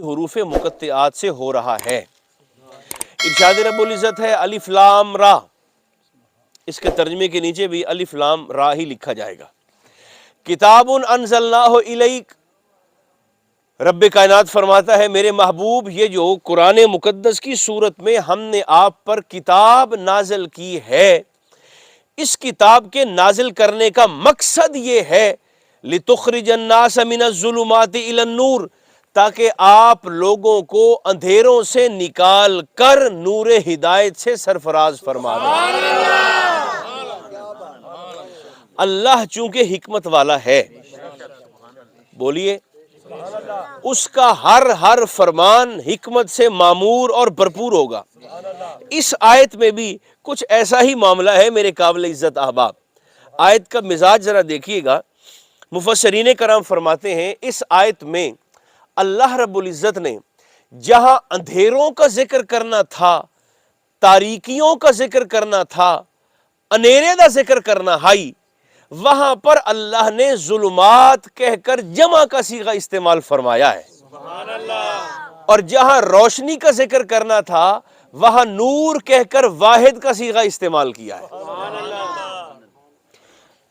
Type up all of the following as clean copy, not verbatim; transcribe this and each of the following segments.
حروف مقطعات سے ہو رہا ہے۔ ارشاد رب العزت ہے الف لام را، اس کے ترجمے کے نیچے بھی الف لام را ہی لکھا جائے گا۔ کتاب انزلناہ الیک، رب کائنات فرماتا ہے میرے محبوب یہ جو قرآن مقدس کی صورت میں ہم نے آپ پر کتاب نازل کی ہے، اس کتاب کے نازل کرنے کا مقصد یہ ہے لِتُخْرِجَ النَّاسَ مِنَ الظُّلُمَاتِ إِلَى النُّورِ، تاکہ آپ لوگوں کو اندھیروں سے نکال کر نور ہدایت سے سرفراز فرما دیں۔ اللہ چونکہ حکمت والا ہے، بولیے، اس کا ہر فرمان حکمت سے معمور اور بھرپور ہوگا۔ اس آیت میں بھی کچھ ایسا ہی معاملہ ہے میرے قابل عزت احباب۔ آیت کا مزاج ذرا دیکھیے گا، مفسرین کرام فرماتے ہیں اس آیت میں اللہ رب العزت نے جہاں اندھیروں کا ذکر کرنا تھا، تاریکیوں کا ذکر کرنا تھا، انیرے دا ذکر کرنا ہائی، وہاں پر اللہ نے ظلمات کہہ کر جمع کا صیغہ استعمال فرمایا ہے۔ اور جہاں روشنی کا ذکر کرنا تھا وہاں نور کہہ کر واحد کا صیغہ استعمال کیا ہے۔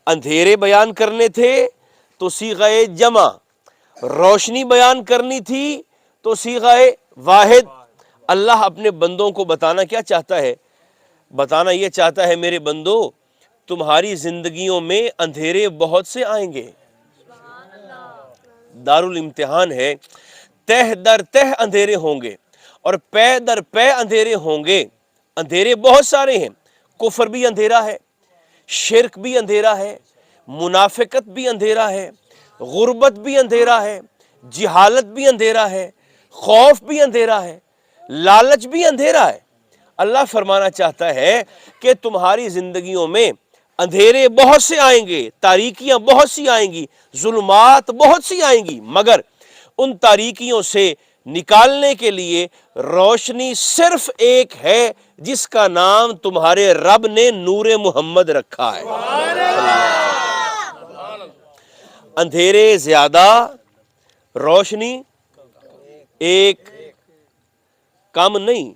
اندھیرے بیان کرنے تھے تو صیغہ جمع، روشنی بیان کرنی تھی تو صیغہ واحد۔ اللہ اپنے بندوں کو بتانا کیا چاہتا ہے؟ بتانا یہ چاہتا ہے میرے بندو تمہاری زندگیوں میں اندھیرے بہت سے آئیں گے، دارالامتحان ہے، تہ در تہ اندھیرے ہوں گے اور پے در پے اندھیرے ہوں گے۔ اندھیرے بہت سارے ہیں، کفر بھی اندھیرا ہے، شرک بھی اندھیرا ہے، منافقت بھی اندھیرا ہے، غربت بھی اندھیرا ہے، جہالت بھی اندھیرا ہے، خوف بھی اندھیرا ہے، لالچ بھی اندھیرا ہے۔ اللہ فرمانا چاہتا ہے کہ تمہاری زندگیوں میں اندھیرے بہت سے آئیں گے، تاریکیاں بہت سی آئیں گی، ظلمات بہت سی آئیں گی، مگر ان تاریکیوں سے نکالنے کے لیے روشنی صرف ایک ہے جس کا نام تمہارے رب نے نور محمد رکھا ہے۔ اندھیرے زیادہ، روشنی ایک، کم نہیں،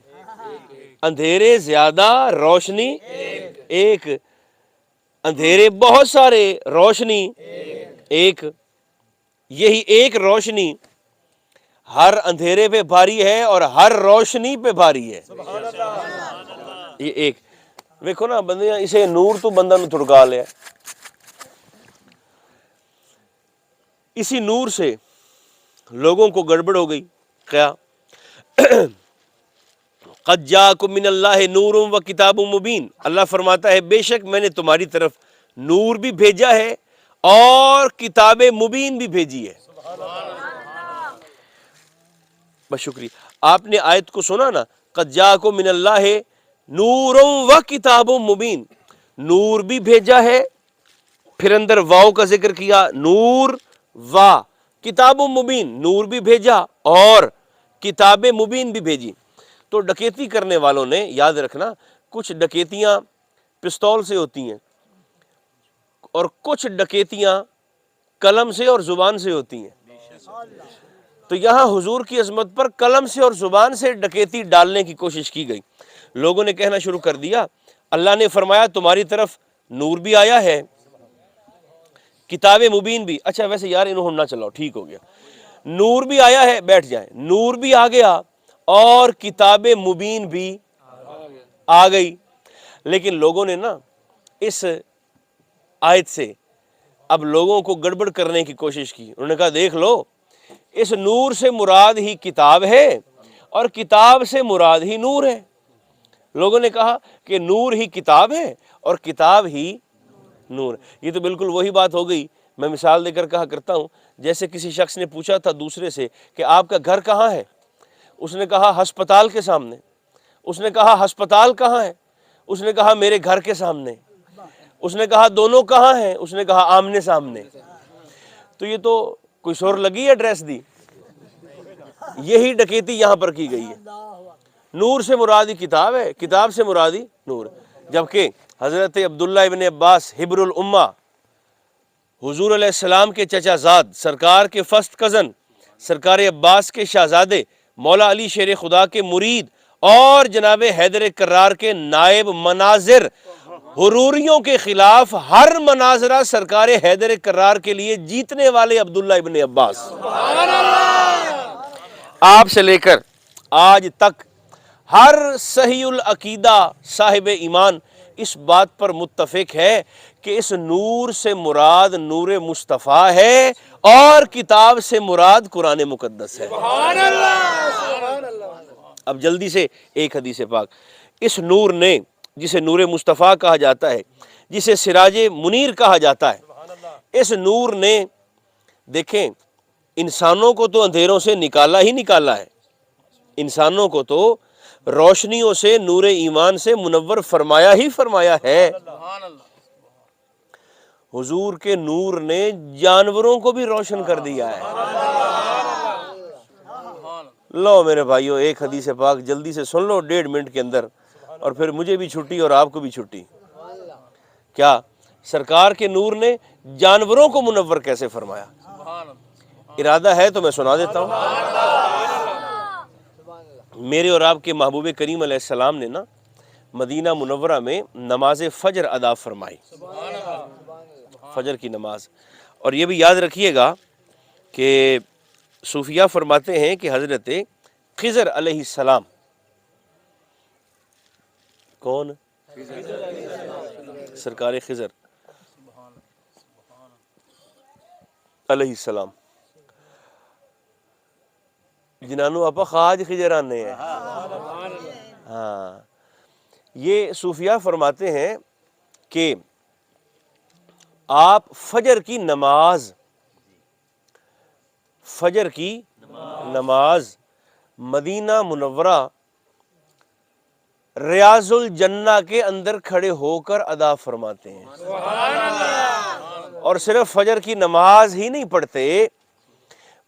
اندھیرے زیادہ، روشنی ایک، اندھیرے بہت سارے، روشنی ایک۔ یہی ایک روشنی ہر اندھیرے پہ بھاری ہے اور ہر روشنی پہ بھاری ہے۔ یہ ایک دیکھو نا بندے اسے نور تو بندہ نو تھڑکا لیا، اسی نور سے لوگوں کو گڑبڑ ہو گئی۔ کیا قد جاءکم من اللہ نور و کتاب مبین، اللہ فرماتا ہے بے شک میں نے تمہاری طرف نور بھی بھیجا ہے اور کتاب مبین بھی بھیجی ہے۔ بس شکریہ، آپ نے آیت کو سنا نا، قد جاءکم من اللہ نور و کتاب مبین، نور بھی بھیجا ہے، پھر اندر واو کا ذکر کیا، نور و کتاب مبین، نور بھی بھیجا اور کتاب مبین بھی بھیجی۔ تو ڈکیتی کرنے والوں نے یاد رکھنا کچھ ڈکیتیاں پستول سے ہوتی ہیں اور کچھ ڈکیتیاں قلم سے اور زبان سے ہوتی ہیں۔ تو یہاں حضور کی عظمت پر قلم سے اور زبان سے ڈکیتی ڈالنے کی کوشش کی گئی۔ لوگوں نے کہنا شروع کر دیا اللہ نے فرمایا تمہاری طرف نور بھی آیا ہے، کتاب مبین بھی۔ اچھا ویسے یار انہوں نہ چلاؤ، ٹھیک ہو گیا، نور بھی آیا ہے، بیٹھ جائیں، نور بھی آ گیا اور کتاب مبین بھی آ گئی۔ لیکن لوگوں نے نا اس آیت سے اب لوگوں کو گڑبڑ کرنے کی کوشش کی۔ انہوں نے کہا دیکھ لو اس نور سے مراد ہی کتاب ہے اور کتاب سے مراد ہی نور ہے۔ لوگوں نے کہا کہ نور ہی کتاب ہے اور کتاب ہی نور۔ یہ تو بالکل وہی بات ہو گئی، میں مثال دے کر کہا کرتا ہوں، جیسے کسی شخص نے پوچھا تھا دوسرے سے کہ آپ کا گھر کہاں ہے؟ اس نے کہا ہسپتال کے سامنے۔ اس نے کہا ہسپتال کہاں ہے؟ اس نے کہا میرے گھر کے سامنے۔ اس نے کہا دونوں کہاں ہیں؟ اس نے کہا آمنے سامنے۔ تو یہ تو کوئی شور لگی ہے ایڈریس دی؟ یہی ڈکیتی یہاں پر کی گئی ہے۔ نور سے مرادی کتاب ہے، کتاب سے مرادی نور، جبکہ حضرت عبداللہ ابن عباس حبر الامہ، حضور علیہ السلام کے چچا زاد، سرکار کے فرسٹ کزن، سرکار عباس کے شہزادے مولا علی شیر خدا کے مرید اور جناب حیدر کرار کے نائب مناظر حروریوں کے خلاف ہر مناظرہ سرکار حیدر کرار کے لیے جیتنے والے عبداللہ ابن عباس آپ سے لے کر آج تک ہر صحیح العقیدہ صاحب ایمان اس بات پر متفق ہے کہ اس نور سے مراد نور مصطفیٰ ہے اور کتاب سے مراد قرآن مقدس ہے۔ اب جلدی سے ایک حدیث پاک، اس نور نے جسے نور مصطفیٰ کہا جاتا ہے، جسے سراج منیر کہا جاتا ہے، اس نور نے دیکھیں انسانوں کو تو اندھیروں سے نکالا ہی نکالا ہے، انسانوں کو تو روشنیوں سے نور ایمان سے منور فرمایا ہی فرمایا ہے۔ حضور کے نور نے جانوروں کو بھی روشن کر دیا ہے۔ لو میرے بھائیو ایک حدیث پاک جلدی سے سن لو 1.5 منٹ کے اندر، اور پھر مجھے بھی چھٹی اور آپ کو بھی چھٹی۔ کیا سرکار کے نور نے جانوروں کو منور کیسے فرمایا؟ ارادہ ہے تو میں سنا دیتا ہوں۔ میرے اور آپ کے محبوب کریم علیہ السلام نے نا مدینہ منورہ میں نماز فجر ادا فرمائی، فجر کی نماز۔ اور یہ بھی یاد رکھیے گا کہ صوفیہ فرماتے ہیں کہ حضرت خضر علیہ السلام، کون؟ سرکار خضر علیہ السلام، جنانو آپا خواج خضر آنے ہیں۔ ہاں یہ صوفیہ فرماتے ہیں کہ آپ فجر کی نماز مدینہ منورہ ریاض الجنہ کے اندر کھڑے ہو کر ادا فرماتے ہیں، اور صرف فجر کی نماز ہی نہیں پڑھتے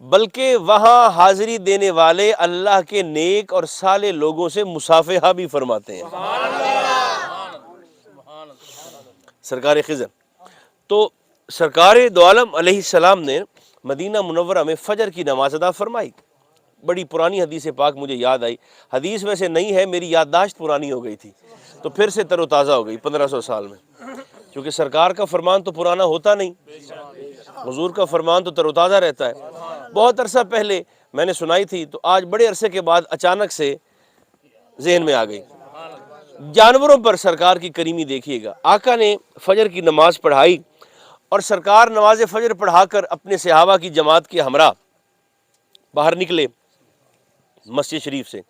بلکہ وہاں حاضری دینے والے اللہ کے نیک اور صالح لوگوں سے مصافحہ بھی فرماتے ہیں۔ سرکار خضر تو سرکار دو عالم علیہ السلام نے مدینہ منورہ میں فجر کی نماز ادا فرمائی۔ بڑی پرانی حدیث پاک مجھے یاد آئی، حدیث ویسے نہیں ہے، میری یادداشت پرانی ہو گئی تھی تو پھر سے تر و تازہ ہو گئی 1500 سال میں، کیونکہ سرکار کا فرمان تو پرانا ہوتا نہیں، حضور کا فرمان تو تر و تازہ رہتا ہے۔ بہت عرصہ پہلے میں نے سنائی تھی تو آج بڑے عرصے کے بعد اچانک سے ذہن میں آ گئی۔ جانوروں پر سرکار کی کریمی دیکھیے گا، آقا نے فجر کی نماز پڑھائی اور سرکار نماز فجر پڑھا کر اپنے صحابہ کی جماعت کے ہمراہ باہر نکلے مسجد شریف سے،